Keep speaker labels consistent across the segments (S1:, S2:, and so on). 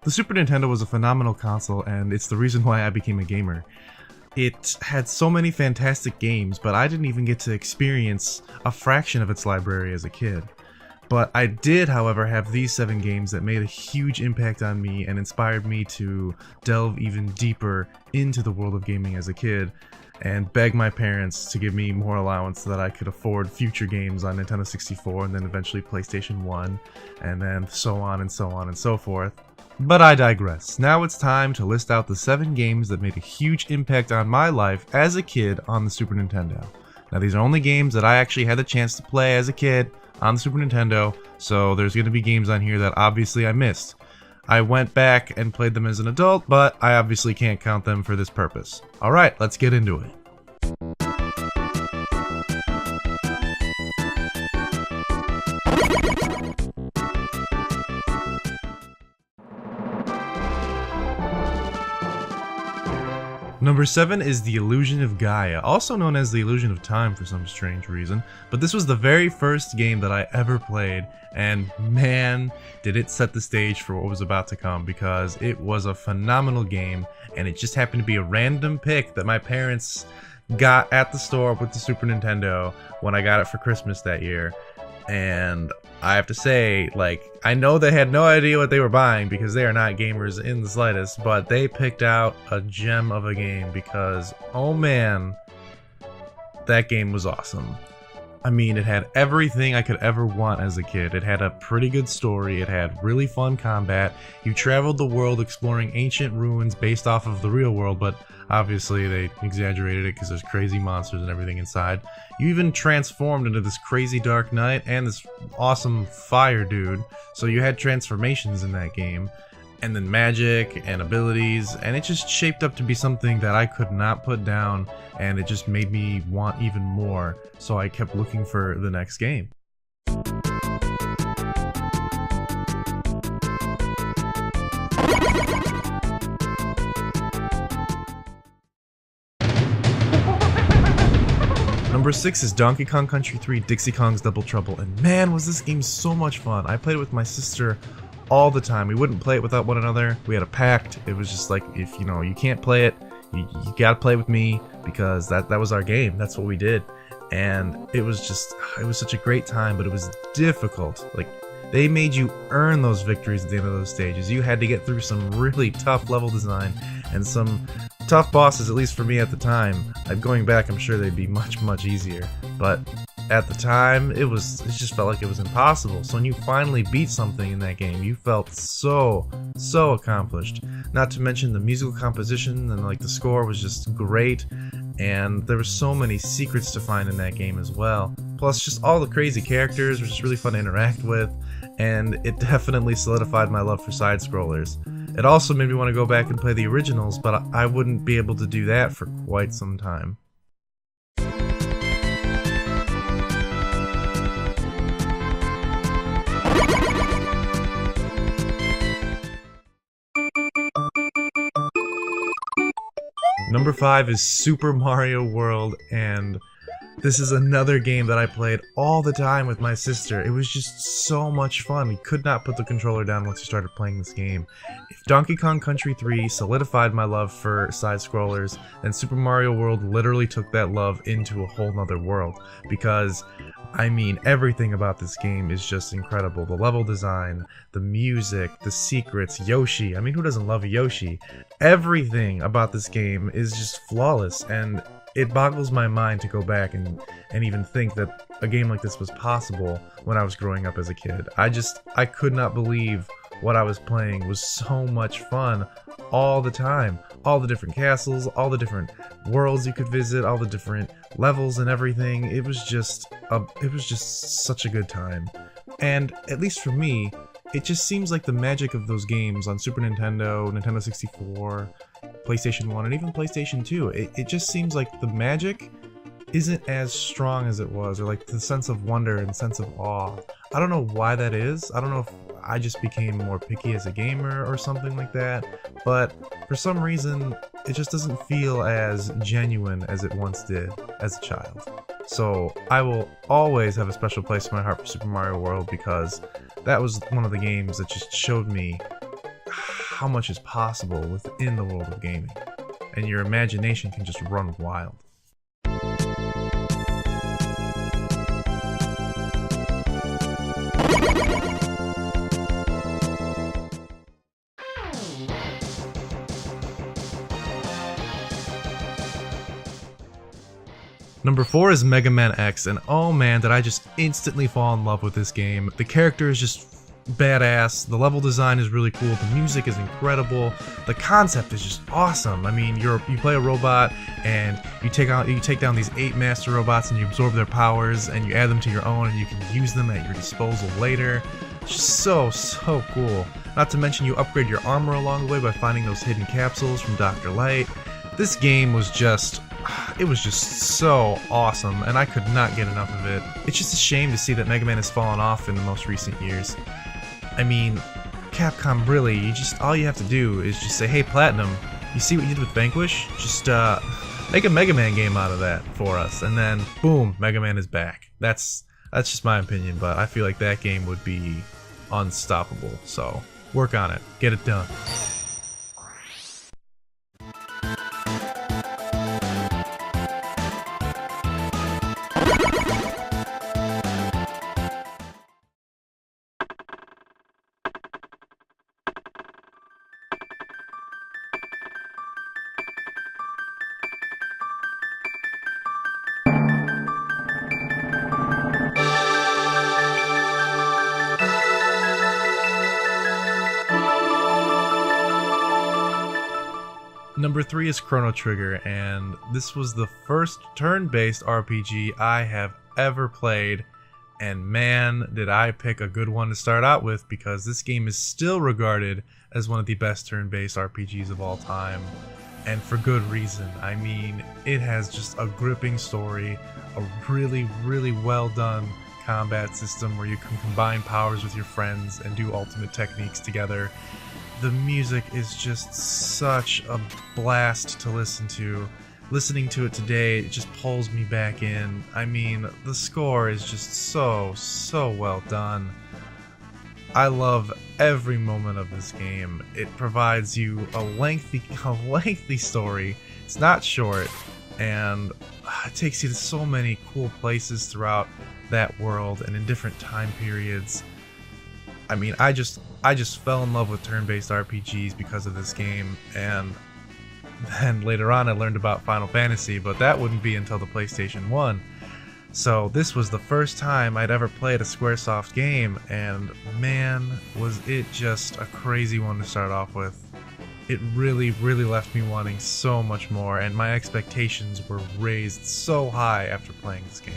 S1: The Super Nintendo was a phenomenal console, and it's the reason why I became a gamer. It had so many fantastic games, but I didn't even get to experience a fraction of its library as a kid. But I did, however, have these 7 games that made a huge impact on me and inspired me to delve even deeper into the world of gaming as a kid, and beg my parents to give me more allowance so that I could afford future games on Nintendo 64 and then eventually PlayStation 1, and then so on and so on and so forth. But I digress. Now it's time to list out the 7 games that made a huge impact on my life as a kid on the Super Nintendo. Now these are only games that I actually had the chance to play as a kid on the Super Nintendo, so there's going to be games on here that obviously I missed. I went back and played them as an adult, but I obviously can't count them for this purpose. Alright, let's get into it. Number 7 is the Illusion of Gaia, also known as the Illusion of Time for some strange reason, but this was the very first game that I ever played, and man, did it set the stage for what was about to come, because it was a phenomenal game, and it just happened to be a random pick that my parents got at the store with the Super Nintendo when I got it for Christmas that year. And I have to say, like, I know they had no idea what they were buying because they are not gamers in the slightest, but they picked out a gem of a game because, oh man, that game was awesome. I mean, it had everything I could ever want as a kid. It had a pretty good story, it had really fun combat, you traveled the world exploring ancient ruins based off of the real world, but obviously they exaggerated it because there's crazy monsters and everything inside. You even transformed into this crazy dark knight and this awesome fire dude, so you had transformations in that game. And then magic and abilities, and it just shaped up to be something that I could not put down, and it just made me want even more, so I kept looking for the next game. Number 6 is Donkey Kong Country 3 Dixie Kong's Double Trouble, and man was this game so much fun. I played it with my sister all the time. We wouldn't play it without one another. We had a pact. It was just like, if you can't play it, you gotta play with me, because that was our game. That's what we did. And it was such a great time, but it was difficult. Like, they made you earn those victories at the end of those stages. You had to get through some really tough level design and some tough bosses, at least for me at the time. Going back, I'm sure they'd be much, much easier. But at the time, it just felt like it was impossible. So when you finally beat something in that game, you felt so accomplished. Not to mention the musical composition and like the score was just great, and there were so many secrets to find in that game as well. Plus, just all the crazy characters were just really fun to interact with, and it definitely solidified my love for side-scrollers. It also made me want to go back and play the originals, but I wouldn't be able to do that for quite some time. Number 5 is Super Mario World, and this is another game that I played all the time with my sister. It was just so much fun. We could not put the controller down once we started playing this game. If Donkey Kong Country 3 solidified my love for side-scrollers, then Super Mario World literally took that love into a whole nother world. Because, I mean, everything about this game is just incredible. The level design, the music, the secrets, Yoshi. I mean, who doesn't love Yoshi? Everything about this game is just flawless, and it boggles my mind to go back and even think that a game like this was possible when I was growing up as a kid. I could not believe what I was playing was so much fun all the time. All the different castles, all the different worlds you could visit, all the different levels and everything. It was just such a good time. And at least for me, it just seems like the magic of those games on Super Nintendo, Nintendo 64, PlayStation 1, and even PlayStation 2, it just seems like the magic isn't as strong as it was, or like the sense of wonder and sense of awe. I don't know why that is. I don't know if I just became more picky as a gamer or something like that, but for some reason it just doesn't feel as genuine as it once did as a child. So I will always have a special place in my heart for Super Mario World, because that was one of the games that just showed me how much is possible within the world of gaming, and your imagination can just run wild. Number 4 is Mega Man X, and oh man, did I just instantly fall in love with this game. The character is just badass, the level design is really cool, the music is incredible, the concept is just awesome. I mean, you play a robot and you take down these 8 master robots and you absorb their powers and you add them to your own and you can use them at your disposal later. It's just so cool. Not to mention you upgrade your armor along the way by finding those hidden capsules from Dr. Light. This game was just so awesome, and I could not get enough of it. It's just a shame to see that Mega Man has fallen off in the most recent years. I mean, Capcom really, all you have to do is just say, hey Platinum, you see what you did with Vanquish? Just make a Mega Man game out of that for us, and then boom, Mega Man is back. That's just my opinion, but I feel like that game would be unstoppable, so work on it, get it done. Number 3 is Chrono Trigger, and this was the first turn-based RPG I have ever played, and man, did I pick a good one to start out with, because this game is still regarded as one of the best turn-based RPGs of all time, and for good reason. I mean, it has just a gripping story, a really well done combat system where you can combine powers with your friends and do ultimate techniques together. The music is just such a blast to listen to. Listening to it today, it just pulls me back in. I mean, the score is just so well done. I love every moment of this game. It provides you a lengthy story. It's not short, and it takes you to so many cool places throughout that world and in different time periods. I mean, I just fell in love with turn-based RPGs because of this game, and then later on I learned about Final Fantasy, but that wouldn't be until the PlayStation 1. So this was the first time I'd ever played a Squaresoft game, and man, was it just a crazy one to start off with. It really left me wanting so much more, and my expectations were raised so high after playing this game.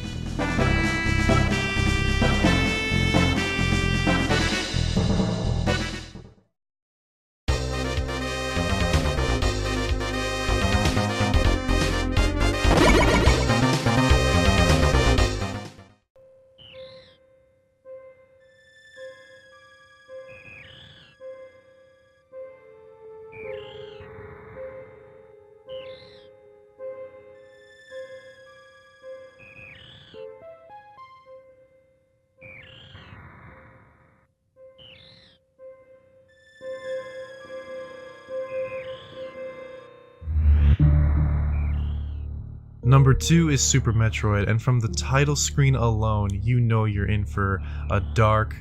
S1: Number 2 is Super Metroid, and from the title screen alone, you know you're in for a dark,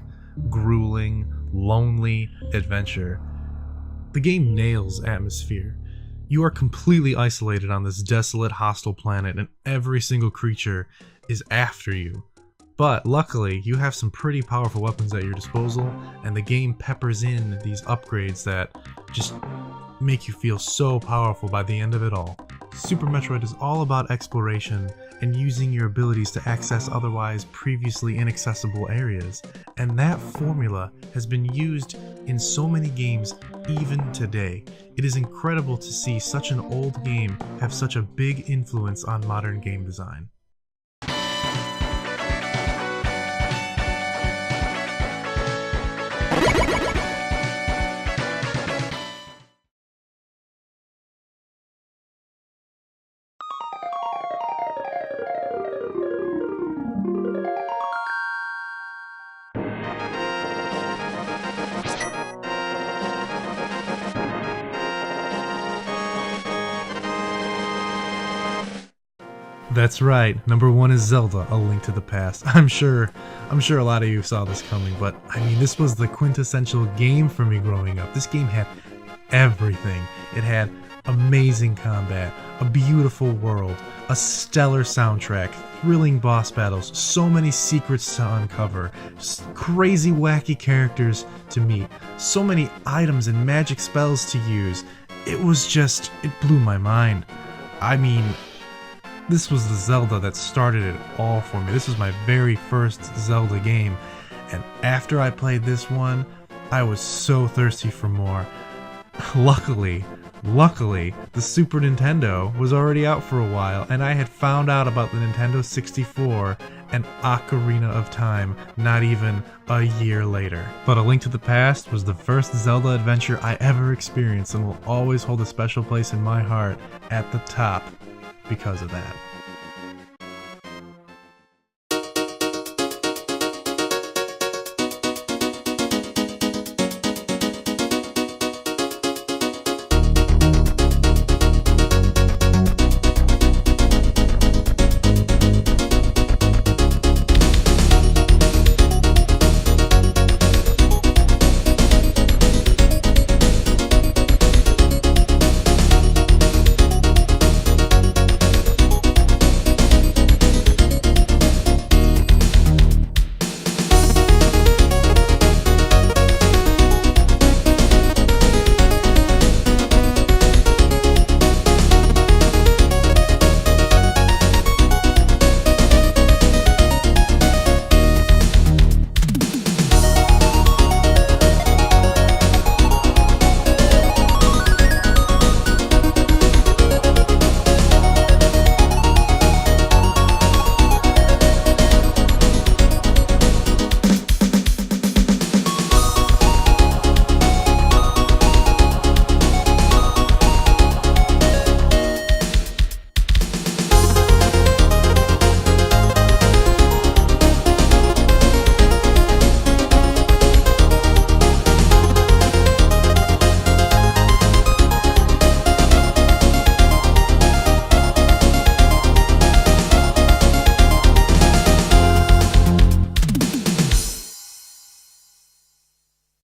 S1: grueling, lonely adventure. The game nails atmosphere. You are completely isolated on this desolate, hostile planet, and every single creature is after you. But luckily, you have some pretty powerful weapons at your disposal, and the game peppers in these upgrades that just make you feel so powerful by the end of it all. Super Metroid is all about exploration and using your abilities to access otherwise previously inaccessible areas, and that formula has been used in so many games even today. It is incredible to see such an old game have such a big influence on modern game design. That's right. Number 1 is Zelda, A Link to the Past. I'm sure a lot of you saw this coming, but I mean, this was the quintessential game for me growing up. This game had everything. It had amazing combat, a beautiful world, a stellar soundtrack, thrilling boss battles, so many secrets to uncover, crazy wacky characters to meet, so many items and magic spells to use. It blew my mind. I mean, this was the Zelda that started it all for me. This was my very first Zelda game, and after I played this one, I was so thirsty for more. Luckily, the Super Nintendo was already out for a while, and I had found out about the Nintendo 64 and Ocarina of Time not even a year later. But A Link to the Past was the first Zelda adventure I ever experienced and will always hold a special place in my heart at the top because of that.